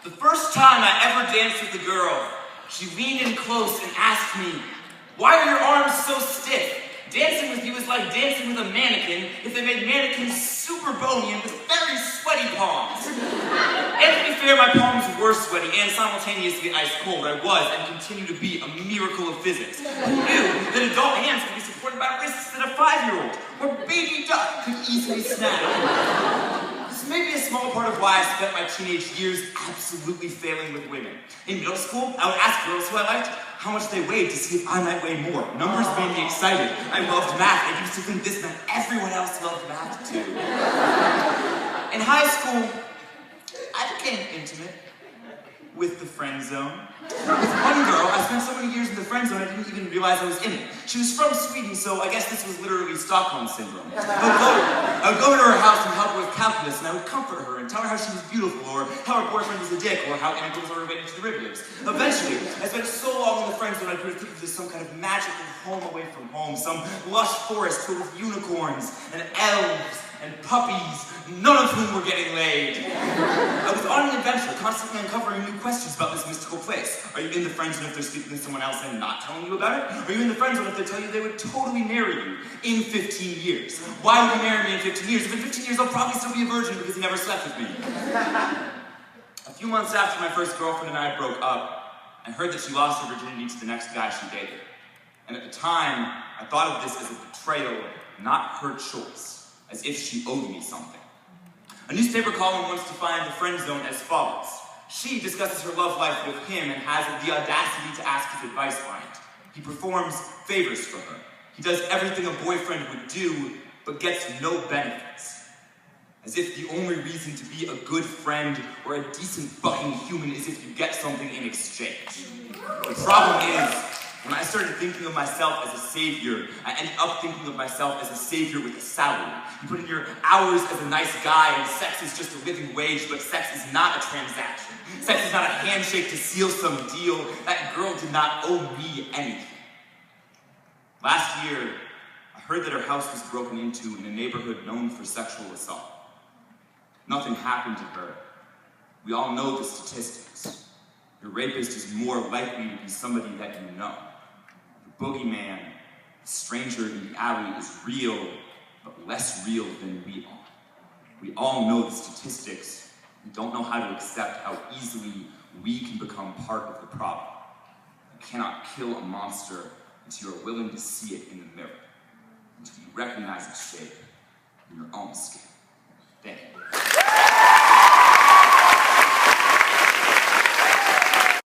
The first time I ever danced with a girl, she leaned in close and asked me, "Why are your arms so stiff? Dancing with you is like dancing with a mannequin if they made mannequins super bony and with very sweaty palms." And to be fair, my palms were sweaty and simultaneously ice cold. I was and continue to be a miracle of physics. Who knew that adult hands could be supported by wrists that a 5-year-old or baby duck could easily snap? This may be a small part of why I spent my teenage years absolutely failing with women. In middle school, I would ask girls who I liked how much they weighed to see if I might weigh more. Numbers made me excited. I loved math. I used to think this meant everyone else loved math too. In high school, I became intimate with the friend zone. With one girl, I spent so many years in the friend zone I didn't even realize I was in it. She was from Sweden, so I guess this was literally Stockholm Syndrome. I would go to her house and help her with calculus, and I would comfort her and tell her how she was beautiful, or how her boyfriend was a dick, or how animals are related to derivatives. Eventually, I spent so long in the friend zone I could think of this some kind of magical home away from home, some lush forest filled with unicorns and elves and puppies, none of whom were getting laid. I was on an adventure, constantly uncovering new questions about this mystical place. Are you in the friend zone if they're sleeping with someone else and not telling you about it? Are you in the friend zone if they tell you they would totally marry you in 15 years? Why would you marry me in 15 years? If in 15 years I'll probably still be a virgin because he never slept with me. A few months after my first girlfriend and I broke up, I heard that she lost her virginity to the next guy she dated. And at the time, I thought of this as a betrayal, not her choice. As if she owed me something. A newspaper column once defined the friend zone as follows. She discusses her love life with him and has the audacity to ask his advice on it. He performs favors for her. He does everything a boyfriend would do, but gets no benefits. As if the only reason to be a good friend or a decent fucking human is if you get something in exchange. The problem is, when I started thinking of myself as a savior, I ended up thinking of myself as a savior with a salary. You put in your hours as a nice guy, and sex is just a living wage, but sex is not a transaction. Sex is not a handshake to seal some deal. That girl did not owe me anything. Last year, I heard that her house was broken into in a neighborhood known for sexual assault. Nothing happened to her. We all know the statistics. Your rapist is more likely to be somebody that you know. The boogeyman, the stranger in the alley is real, but less real than we are. We all know the statistics. We don't know how to accept how easily we can become part of the problem. You cannot kill a monster until you are willing to see it in the mirror, until you recognize its shape in your own skin. Thank you.